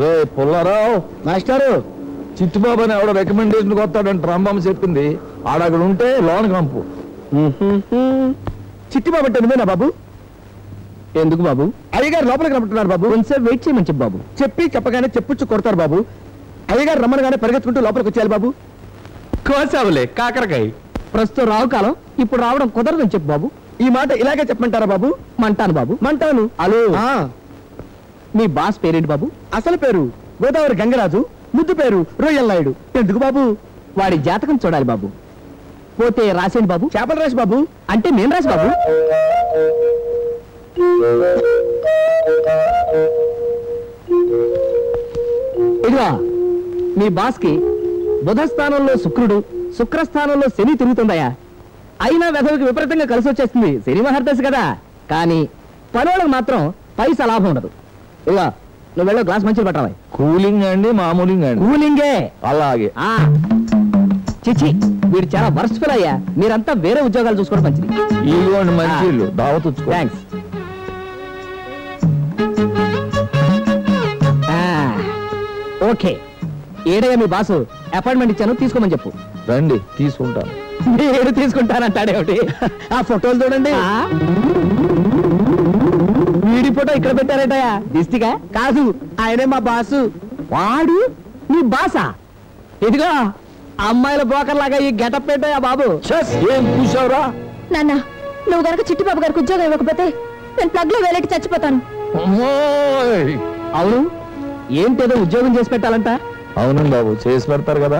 రే పుల్లారావు మాస్టారు, చిట్టుబాబు అని ఎవడో రికమెండేషన్ వస్తాడంట రాంబాబు చెప్పింది. ఆడక్కడ ఉంటే లోన్ కంపు. చిట్టిబాబు అంటే నువ్వేనా బాబు? ఎందుకు బాబు? అయ్యగారు లోపలికి రమ్మంటున్నారు బాబు. కొంచెం వెయిట్ చేయమని చెప్పు బాబు. చెప్పి చెప్పగానే చెప్పుచ్చు కొడతారు బాబు. అయ్యగారు రమ్మనగానే పరిగెత్తుకుంటూ లోపలికి వచ్చేయాలి బాబు. కోసావులే కాకరకాయ. ప్రస్తుతం రావు కాలం, ఇప్పుడు రావడం కుదరదని చెప్పు బాబు. ఈ మాట ఇలాగే చెప్పమంటారా బాబు? మంటాను బాబు, మంటాను. హలో, మీ బాస్ పేరేంటి బాబు? అసలు పేరు గోదావరి గంగరాజు, ముద్దు పేరు రొయ్యల్ నాయుడు. ఎందుకు బాబు? వాడి జాతకం చూడాలి బాబు. పోతే రాసేండి బాబు. చేపల రాసి బాబు. అంటే నేను రాసి బాబు. ఇదిగా మీ బాస్ కి బుధ స్థానంలో శుక్రుడు, శుక్రస్థానంలో శని తిరుగుతుందయా. అయినా వెధవికి విపరీతంగా కలిసి వచ్చేస్తుంది. శని మహర్దశ కదా. కానీ పనులకు మాత్రం పైసా లాభం ఉండదు. ఇదిగా నువ్వు వెళ్ళో గ్లాస్ మంచిగా పట్టాలి. కూలింగ్ అండి మామూలింగ్ అండి? కూలింగే. అలాగే. చిచి, వీడు చాలా వర్స్ఫుల్ అయ్యా. మీరంతా వేరే ఉద్యోగాలు చూసుకోవడం మంచిది. ఇదిగోండి మంచి ఇల్లు, దావత్. థ్యాంక్స్. ఓకే, ఏడగా మీ బాసు అపాయింట్మెంట్ ఇచ్చాను, తీసుకోమని చెప్పు. రండి తీసుకుంటాను. నేను తీసుకుంటానంటాడేమిటి? ఆ ఫోటోలు చూడండి. వీడి ఫోటో ఇక్కడ పెట్టారటయా? దిష్టిగా కాదు, ఆయనే మా బాసు. వాడు నీ బాసా? ఇదిగో అమ్మాయిల బ్రోకర్ లాగా ఈ గెటప్ పెట్టాయా బాబు? ఏం చూసావురా నాన్న? నువ్వు గనక చిట్టిబాబు గారికి ఉద్యోగం ఇవ్వకపోతే నేను ప్లగ్ లో వేలెట్టి చచ్చిపోతాను. అవును, ఏంటేదో ఉద్యోగం చేసి పెట్టాలంట. అవునండి బాబు, చేసి పెడతారు కదా.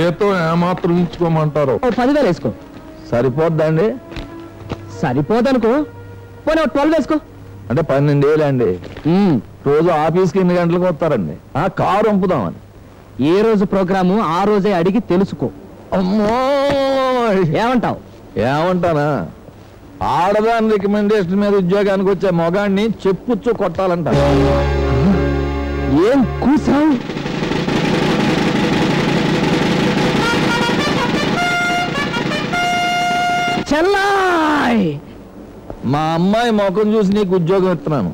ఏతో ఏమాత్రం ఇచ్చుకోమంటారు. 10,000 వేసుకో. సరిపోద్దండి? సరిపోదనుకో, పోనీ 12 వేసుకో. అంటే 12 ఏళ్ళు అండి. రోజు ఆఫీస్కి ఎన్ని గంటలకు వస్తారండి? కారు పంపుదామని. ఏ రోజు ప్రోగ్రాము ఆ రోజే అడిగి తెలుసుకో. అమ్మో, ఏమంటావు? ఏమంటానా, ఆడదాని రికమెండేషన్ మీద ఉద్యోగానికి వచ్చే మొగాడిని చెప్పుచ్చు కొట్టాలంట. ఏం కూసావు? చెల్లాయ్, మా అమ్మాయి మొఖం చూసి నీకు ఉద్యోగం ఇస్తున్నాను.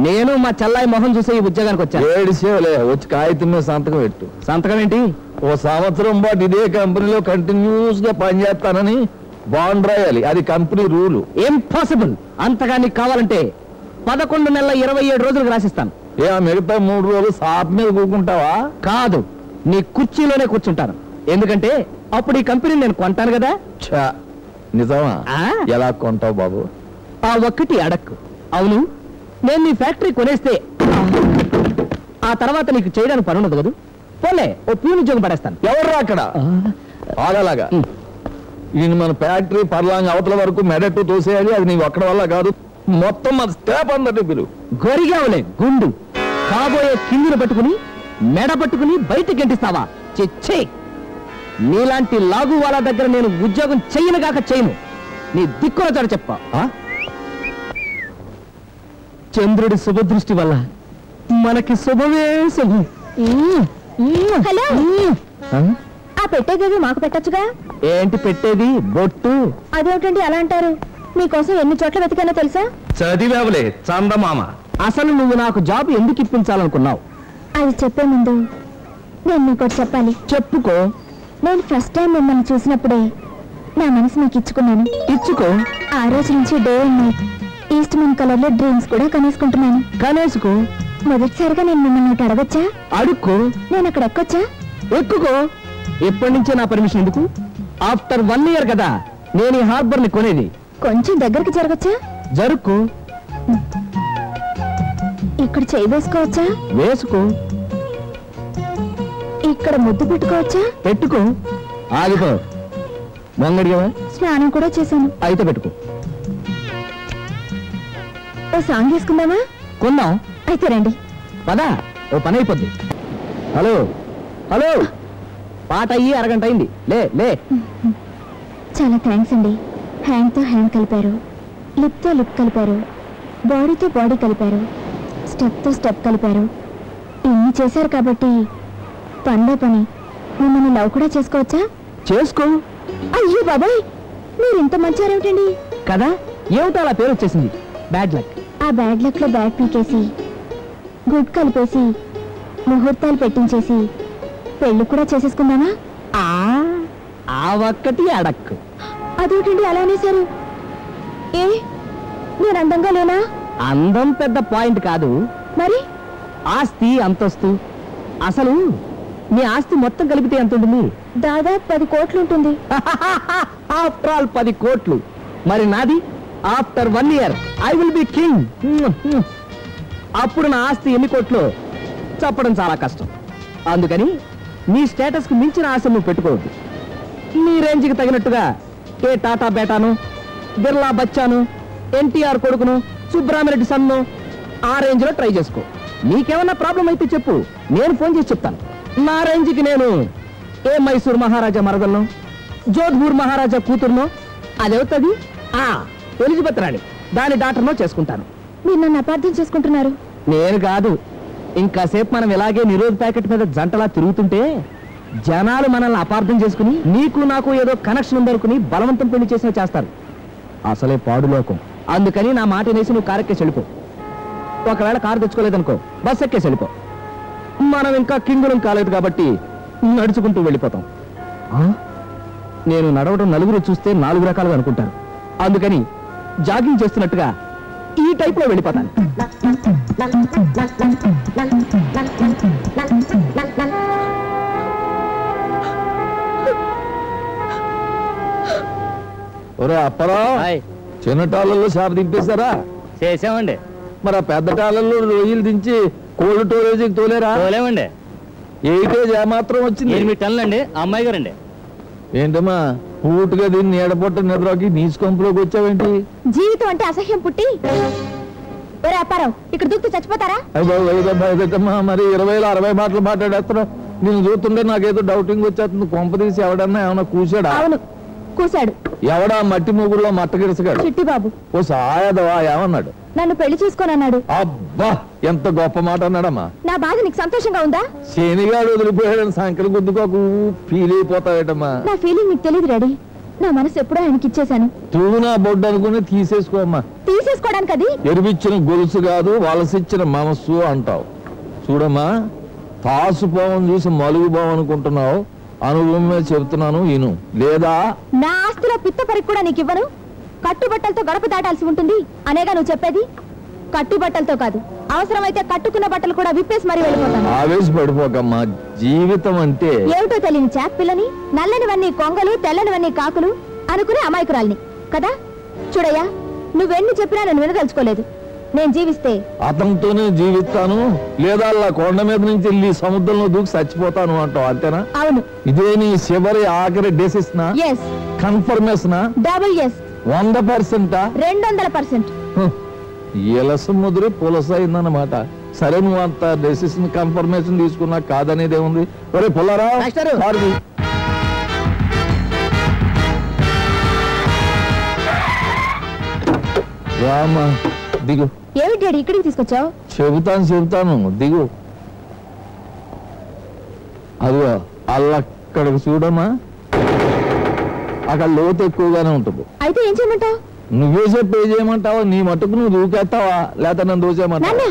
నేను మా చెల్లాయి మొహం చూసి ఈ ఉద్యోగానికి వచ్చాను. ఏడిసేవలే, వచ్చి కాగితం మీద సంతకం పెట్టు. సంతకం ఏంటి? ఓ సంవత్సరం పాటు ఇదే కంపెనీలో కంటిన్యూస్ గా పనిచేస్తానని బాండ్ రాయాలి. అది కంపెనీ రూలు. ఇంపాసిబుల్. అంతగా నీకు కావాలంటే 11 నెలల 27 రోజులకు రాసిస్తాను. మిగతా 3 రోజులు షాప్ మీద కూకుంటావా? కాదు, నీ కుర్చీలోనే కూర్చుంటాను. ఎందుకంటే అప్పుడు ఈ కంపెనీ నేను కొంటాను కదా. నిజమా? ఎలా కొంటావు బాబు? ఆ ఒక్కటి అడక్కు. అవును, నేను నీ ఫ్యాక్టరీ కొనేస్తే ఆ తర్వాత నీకు చేయడానికి పని ఉండదు కదా. పోలే, ఓ ప్యూన్ ఉద్యోగం పడేస్తాను. ఎవర్రా అక్కడ? ఆగలాగా ఈయన మన ఫ్యాక్టరీ పర్లాంగ్ అవతల వరకు మెడట్టు తోసేయాలి. అది నీవు అక్కడ వల్ల కాదు, మొత్తం మన స్టాప్ అందరినీ పిలువు. గొరిగావులే గుండు. కాబోయే కిందిని పట్టుకుని మెడ పట్టుకుని బయటికి గంటిస్తావా? చిచ్చే, నీలాంటి లాగు వాళ్ళ దగ్గర నేను ఉద్యోగం చెయ్యనుగాక చేయను. నీ దిక్కున చాడు చెప్ప. చంద్రుడి శుభదృష్టి వల్ల మనకి శుభమే శుభం. హలో, ఆ పెట్టేదేవి మాకు పెట్టచ్చుగా. ఏంటి పెట్టేది? బొట్టు. అదేమిటండి అలా అంటారు? మీకోసం ఎన్ని చోట్ల వెతికానో తెలుసా? చదివావులే చందమామ. అసలు నువ్వు నాకు జాబ్ ఎందుకు ఇప్పించాలనుకున్నావు? అది చెప్పే ముందు నేను నీకోటి చెప్పాలి. చెప్పుకో. నేను ఫస్ట్ టైం మిమ్మల్ని చూసినప్పుడే నా మనసు మీకు ఇచ్చుకున్నాను. ఇచ్చుకో. ఆ రోజు నుంచి day and night east Mann colour లో డ్రీమ్స్ కూడా కనేసుకుంటున్నాను. కనేసుకో. మొదటిసారిగా నేను మిమ్మల్ని ఒకటి అడగొచ్చా? అడుక్కో. నేను అక్కడ ఎక్కొచ్చా? ఎక్కుకో. ఎప్పటి నుంచే నా పర్మిషన్ ఎందుకు? ఆఫ్టర్ 1 ఇయర్ కదా నేను ఈ హార్బర్ ని కొనేది. కొంచెం దగ్గరికి జరగచ్చా? జరుకు. ఇక్కడ చేయి వేసుకోవచ్చా? వేసుకో. ఇక్కడ ముద్దు పెట్టుకోవచ్చా? పెట్టుకో. ఆగిపో. మొంగడిగా స్నానం కూడా చేశాను. అయితే పెట్టుకో. ఓ సాంగ్ వేసుకుందామా? కొందాం. అయితే రండి. పదా, ఓ పని అయిపోద్ది. హలో హలో, పాట అయ్యి అరగంట అయింది. లే లే. చాలా థ్యాంక్స్ అండి. హ్యాండ్ తో హ్యాండ్ కలిపారు, లిప్ తో లిప్ కలిపారు, బాడీతో బాడీ కలిపారు, స్టెప్ తో స్టెప్ కలిపారు. ఇన్ని చేశారు కాబట్టి పనిలో పని మిమ్మల్ని లవ్ కూడా చేసుకోవచ్చా? చేసుకో. అయ్యో బాబాయ్, మీరు ఇంత మంచారేమిటండి? కదా, ఏమిటో అలా పేరు వచ్చేసింది. Bad luck. ఆ బ్యాడ్ లక్ లో బ్యాడ్ పీకేసి గుడ్ కలిపేసి ముహూర్తాలు పెట్టించేసి పెళ్లి కూడా చేసేసుకుందామా? ఆ ఒక్కటి అడక్కు. అదేంటండి అలా అనేశారు? ఏ నేను అందంగా లేనా? అందం పెద్ద పాయింట్ కాదు, మరి ఆస్తి అంతస్తు. అసలు నీ ఆస్తి మొత్తం కలిపితే ఎంత ఉంటుంది? దాదాపు 10 కోట్లు ఉంటుంది. ఆఫ్టర్ ఆల్ 10 కోట్లు. మరి నాది after 1 year I will be king. అప్పుడు నా ఆస్తి ఎన్ని కోట్లు చెప్పడం చాలా కష్టం. అందుకని నీ స్టేటస్ కు మించిన ఆశ నువ్వు పెట్టుకోవద్దు. నీ రేంజ్కి తగినట్టుగా ఏ టాటా బేటాను, బిర్లా బచ్చాను, ఎన్టీఆర్ కొడుకును, సుబ్రహ్మరెడ్డి సన్ను ఆ రేంజ్ లో ట్రై చేసుకో. నీకేమన్నా ప్రాబ్లం అయితే చెప్పు, నేను ఫోన్ చేసి చెప్తాను. నా రేంజ్కి నేను ఏ మైసూర్ మహారాజా మరదలను, జోధ్పూర్ మహారాజా కూతురునో, అదవుతుంది ఎలిజబెత్ రాణి దాని డాక్టర్నో చేసుకుంటాను. మీరు నన్ను అపార్థం చేసుకుంటున్నారు. నేను కాదు, ఇంకాసేపు మనం ఇలాగే నిరోధ ప్యాకెట్ మీద జంటలా తిరుగుతుంటే జనాలు మనల్ని అపార్థం చేసుకుని నీకు నాకు ఏదో కనెక్షన్ ఉందనుకుని బలవంతం పెళ్లి చేసినా చేస్తారు. అసలే పాడులోకం. అందుకని నా మాట వేసి నువ్వు కారు ఎక్కేసి వెళ్ళిపో. ఒకవేళ కారు తెచ్చుకోలేదనుకో బస్ ఎక్కేసి వెళ్ళిపో. మనం ఇంకా కింగులం కాలేదు కాబట్టి నడుచుకుంటూ వెళ్ళిపోతాం. నేను నడవడం నలుగురు చూస్తే 4 రకాలుగా అనుకుంటారు. అందుకని జాగింగ్ చేస్తున్నట్టుగా ఈ టైప్ లో వెళ్ళిపోతాను. ఒరే అప్పరా, చిన్న టాళ్ళల్లో షాప్ దింపేశారా? చేసామండి. మరి ఆ పెద్ద టాళ్ళల్లో రొయ్యలు దించి కోల్డ్ స్టోరేజీకి తోలేరా? తోలేమండి. ఏటేజ్ ఏమాత్రం వచ్చింది? 8 టన్నులండి. అమ్మాయి గారండి. ఏంటమ్మా పూటుగా దీన్ని ఏడపొట్ట నిద్రకి నీచు కొంపులోకి వచ్చావేంటి? జీవితం అంటే అసహ్యం పుట్టి ఒరే అప్పారావు ఇక్కడ దూకుతూ చచ్చిపోతారా? అమ్మా మరి 20లో 60 మాటలు మాట్లాడేస్తున్నావు. నేను చూస్తుంటే నాకేదో డౌటింగ్ వచ్చేస్తుంది. కొంప తీసి ఎవడన్నా ఏమన్నా కూసాడా? అవును కూశాడు. ఎవడా మట్టి మూగుల్లో మట్టగిరిసగాడు? చిట్టిబాబు. ఓ సాయదవా ఏమన్నాడు? నన్ను పెళ్లి చేసుకోనన్నాడు. అబ్బా ఎంత గొప్ప మాట అన్నాడమ్మా. నా బాధ నీకు సంతోషంగా ఉందా? శనిగాడు వదిలిపోయాడని సంకలు గుద్దుకోకు ఫీల్ అయిపోతావేటమ్మా. నా ఫీలింగ్ నీకు తెలియదు డాడీ. నా మనసు ఎప్పుడో ఆయనకి ఇచ్చేశాను. తూనా బొడ్డు అనుకుని తీసేసుకోమ్మా. తీసేసుకోవడానికి అది ఎరిపిచ్చిన గొలుసు కాదు వలసిచ్చిన మనస్సు అంటావు. చూడమ్మా, తాసుపోవం చూసి మలుగుపోవం అనుకుంటున్నావు. అనుభవం మీద చెబుతున్నాను ఇను. లేదా నా ఆస్తిలో పిత్త పరికి కూడా నీకు ఇవ్వను. కట్టుబట్టలతో గడప దాటాల్సి ఉంటుంది అనేగా నువ్వు చెప్పేది? కట్టుబట్టలతో కాదు, అవసరమైతే కట్టుకున్న బట్టలు కూడా విప్పేసి మరీ వెళ్ళిపోతాను. ఆవేశపడిపోకమ్మా. జీవితం అంటే ఏమిటో తెలియని చాక్ పిల్లని, నల్లనివన్నీ కొంగలు తెల్లనివన్నీ కాకులు అనుకునే అమాయకురాల్ని కదా. చూడయ్యా, నువ్వెన్ని చెప్పినా నేను వినదలుచుకోలేదు. నేను జీవిస్తే అతనితోనే జీవిస్తాను, లేదా అలా కొండ మీద నుంచి వెళ్ళి సముద్రంలో దూకి చచ్చిపోతాను అంటావు, అంతేనా? అవును. ఇదే నీ చివరి ఆఖరి డెసిషనా? ఎస్. కన్ఫర్మేషనా? Double yes. 100%? 200%. ఎలస ముదిరి పులస అయిందన్నమాట. సరే, నువ్వు అంత డెసిషన్ కన్ఫర్మేషన్ తీసుకున్నా కాదనేది ఏముంది? ఒరే పుల్లారా, రామా దిగు. ఏమిటి డాడీ ఇక్కడికి తీసుకొచ్చావు? చెబుతాను దిగు. అదిగో అల్లక్కడికి చూడమ్మా, అక్కడ లోతు ఎక్కువగానే ఉంటుంది. అయితే ఏం చేయమంటావు? నువ్వే చెప్పి ఏం చేయమంటావా? నీ మట్టుకు నువ్వు దూకేస్తావా లేకపోతే నన్ను దూచేయమంటావా?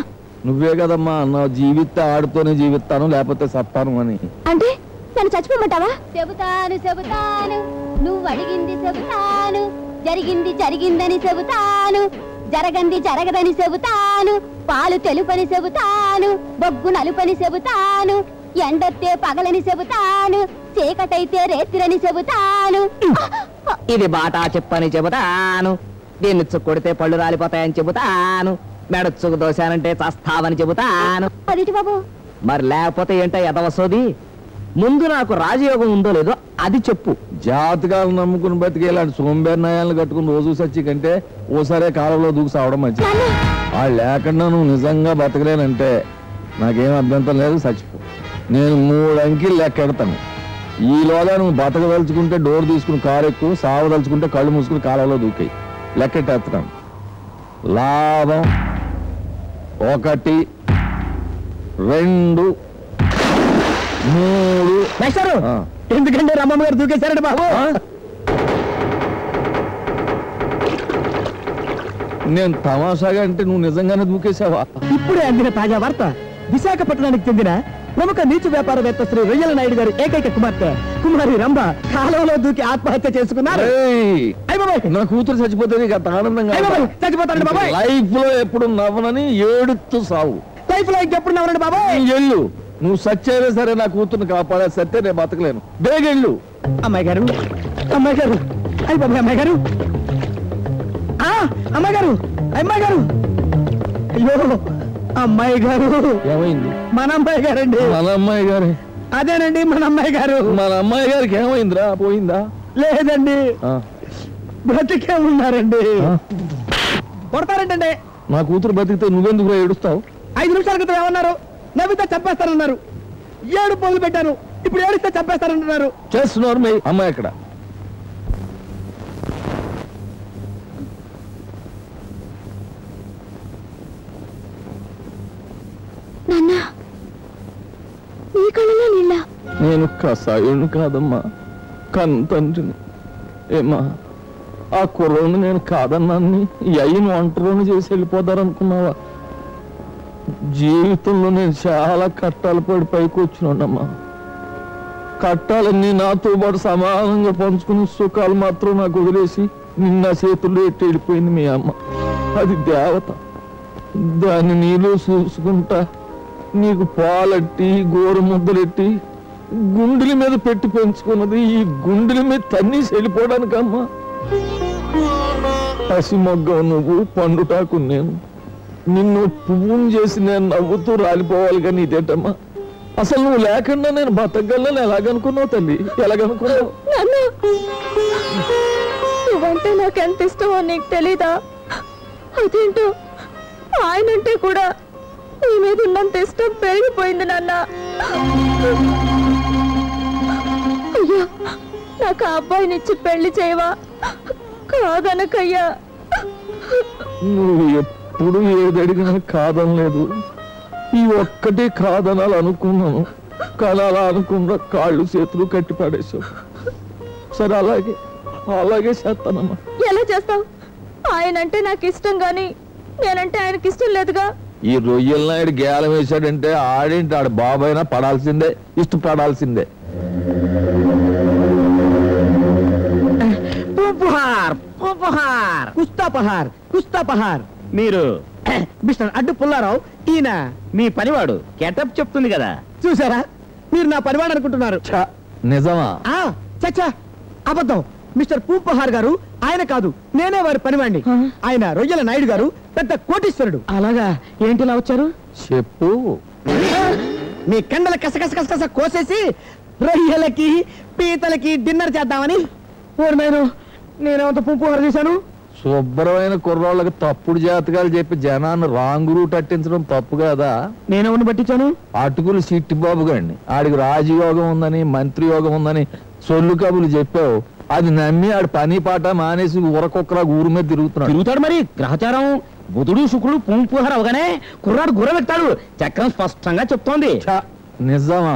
నువ్వే కదమ్మా నా జీవితం ఆడుతూనే జీవిస్తాను లేకపోతే సత్తాను అని. అంటే నన్ను చచ్చిపోమంటావా? చెబుతాను నువ్వు అడిగింది చెబుతాను, జరిగింది జరిగిందని చెబుతాను, జరగంది జరగదని చెబుతాను, పాలు తెలుపని చెబుతాను, బొగ్గు నలుపని చెబుతాను, ఎండొత్తే పగలని చెబుతాను, చీకటైతే రేత్రిని చెబుతాను. ఇది బాటా చెప్పని చెబుతాను, దీన్ని కొడితే పళ్ళు రాలిపోతాయని చెబుతాను, మెడచ్చుకు దోశానంటే చస్తావని చెబుతాను. అదేంటి బాబు? మరి లేకపోతే ఏంటో ఎదవసోది? ముందు నాకు రాజయోగం ఉందో లేదో అది చెప్పు. జాతకాలు నమ్ముకుని బతికే ఇలాంటి సోంబేర్నాయాలను కట్టుకుని రోజు సచ్చి కంటే ఓసారే కాలంలో దూకి సావడం మంచిది. వాళ్ళు లేకుండా నువ్వు నిజంగా బతకలేనంటే నాకేం అభ్యంతరం లేదు, చచ్చిపో. నేను 3 అంకెలు లెక్కెడతాను. ఈలోగా నువ్వు బతకదలుచుకుంటే డోర్ తీసుకుని కారు ఎక్కువ, సావదలుచుకుంటే కళ్ళు మూసుకుని కాలంలో దూకాయి. లెక్కెట్టేస్తాను. లాభం 1 2 3. ఎందుకంటే రమ్మమ్మ గారు దూకేశారండి బాబు. నేను తమాషాగా అంటే నువ్వు నిజంగానే దూకేశావా? ఇప్పుడే అందిన తాజా వార్త. విశాఖపట్నానికి చెందిన ప్రముఖ నీచు వ్యాపారవేత్త శ్రీ రొయ్యల నాయుడు గారి ఏకైక కుమార్తె కుమారి రంభ కాలంలో దూకి ఆత్మహత్య చేసుకున్నారు. ఏయ్, అయ్య బాబాయ్, నా కూతురు చచ్చిపోతే నీకు అంత ఆనందంగా అయ్య బాబాయ్, చచ్చిపోతానండి బాబాయ్. లైఫ్ లో ఎప్పుడు నవ్వనని ఏడుతూ సావు. లైఫ్ లో ఇంకెప్పుడు నవ్వనండి బాబాయ్. నీ ఎల్లు, నువ్వు సచ్చైనా సరే నా కూతుర్ని కాపాడే సత్తే నేను బతకలేను. బేగెళ్ళు. అమ్మాయి గారు, అమ్మాయి గారు, అయ్య బాబాయ్, అమ్మాయి గారు, అమ్మాయి గారు, అమ్మాయి గారు, అయ్యో అమ్మాయి గారు. ఏమైంది? మన అమ్మాయి గారండి. మన అమ్మాయి గారి? అదేనండి మన అమ్మాయి గారు. మన అమ్మాయి గారికి ఏమైందిరా? పోయిందా? లేదండి, బ్రతికే ఉన్నారండి. కొడతారంటండి. నా కూతురు బతికితే నువ్వెందుకు ఏడుస్తావు? 5 నిమిషాల క్రితం ఏమన్నారు? నవ్వితే చంపేస్తారన్నారు. 7 పోగులు పెట్టాను, ఇప్పుడు ఏడిస్తే చంపేస్తారంటున్నారు. చేస్తున్నారు మీ అమ్మాయి ఎక్కడ? నాన్న, నీ కళ్ళలో నీళ్ళ? నేను కసాయుని కాదమ్మా, తండ్రిని. ఏమా, ఆ కుర్రోని నేను కాదన్నాన్ని ఈ అయ్యను ఒంటరిని చేసి వెళ్ళిపోతారనుకున్నావా? జీవితంలో నేను చాలా కట్టాలు పడి పైకి వచ్చినాడమ్మా. కట్టాలన్నీ నాతో పాటు సమానంగా పంచుకుని సుఖాలు మాత్రం నాకు వదిలేసి నిన్న చేతుల్లో ఎట్టి వెళ్ళిపోయింది మీ అమ్మ. అది దేవత. దాన్ని నీళ్ళు చూసుకుంటా నీకు పాలెట్టి గోరు ముద్దలెట్టి గుండెల మీద పెట్టి పెంచుకున్నది ఈ గుండెల మీద తన్నీసి వెళ్ళిపోవడానికమ్మా. పసి మొగ్గం నువ్వు, పండుటాకు నేను. నిన్ను పువ్వుని చేసి నేను నవ్వుతూ రాలిపోవాలి కానీ ఇదేంటమ్మా? అసలు నువ్వు లేకుండా నేను బతకగలను ఎలాగనుకున్నావు తల్లి? ఎలాగనుకున్నావు? నువ్వంటే నాకు ఎంత ఇష్టమో నీకు తెలీదా? అదేంటో ఆయనంటే కూడా నీ మీద ఉన్నంత ఇష్టం పెరిగిపోయింది నాన్న. అయ్యా, నాకు ఆ అబ్బాయినిచ్చి పెళ్లి చేయవా? కాదనకయ్యా. నువ్వు ఎప్పుడు ఏదడిగినా కాదనలేదు. ఈ ఒక్కటే కాదనాలు అనుకున్నాను, కానీ అలా అనుకున్నా కాళ్ళు చేతులు కట్టి పడేసావు. సరే, అలాగే అలాగే చేస్తానమ్మా. ఎలా చేస్తావు? ఆయనంటే నాకు ఇష్టం గాని నేనంటే ఆయనకి ఇష్టం లేదుగా. ఈ రొయ్యల నాయుడు గేలం వేశాడంటే ఆడేంటి, ఆడు బాబైనా పడాల్సిందే, ఇష్టపడాల్సిందే. కుస్తాపహార్. మీరు మిస్టర్ అడ్డు పుల్లారావు, ఈయన మీ పనివాడు గెటప్ చెప్తుంది కదా. చూసారా, మీరు నా పనివాడు అనుకుంటున్నారు. నిజమా? చచ్చా, అబద్ధం. మిస్టర్ పూపహార్ గారు ఆయన కాదు, నేనే వారి పనివాడిని. ఆయన రొయ్యల నాయుడు గారు పెద్ద కోటీశ్వరుడు. అలాగా? ఏంటిలా వచ్చారు? చెప్పు. మీ కండల కసకస కోసేసి రొయ్యలకి పీతలకి డిన్నర్ చేద్దామని. నేనేమంత పూపహార్ చేశాను? శుభ్రమైన కుర్రోళ్ళకి తప్పుడు జాతకాలు చెప్పి జనాన్ని రాంగ్ రూట్ అట్టించడం తప్పు కదా? నేనేమన్నా పట్టించాను? అటుకులు సిట్టి బాబు గండి, ఆడికి రాజయోగం ఉందని మంత్రి యోగం ఉందని సొల్లు కబులు చెప్పావు. అది నమ్మి ఆడు పని పాట మానేసి ఊరకొక్కరా ఊరి మీద తిరుగుతాడు. మరి గ్రహచారం బుధుడు శుక్రుడు పూంపుహార అవగానే కుర్రాడు గుర్ర వెళ్తాడు. చక్రం స్పష్టంగా చెప్తోంది. నిజమా?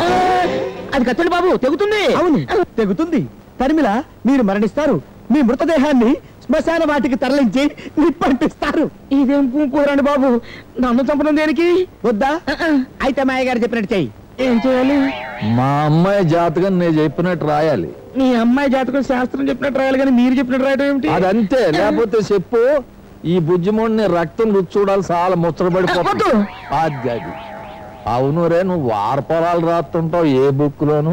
అది కత్తండి బాబు, తెగుతుంది. అవును, తెగుతుంది. తరిమిల మీరు మరణిస్తారు. మీ మృతదేహాన్ని శ్మశాన వాటికి తరలించి నిప్పంటిస్తారు. ఇదేం పూంపురండి బాబు, నన్ను చంపడం దేనికి? వద్దా? అయితే మాయ గారు చెప్పినట్టు చెయ్యి. ఏం చేయాలి? మా అమ్మాయి జాతకం నేను చెప్పినట్టు రాయాలి. మీ అమ్మాయి జాతకం శాస్త్రం చెప్పినట్టు రాయాలి కానీ మీరు చెప్పినట్టు రాయడం ఏమిటి? అదంతే. లేకపోతే చెప్పు, ఈ బుజ్జిమోడిని రక్తం రుచి చూడాలి, చాలా ముచ్చటపడిపోతుంది. అది అవును రే, నువ్వు వారపరాలు రాస్తుంటావు ఏ బుక్ లోను.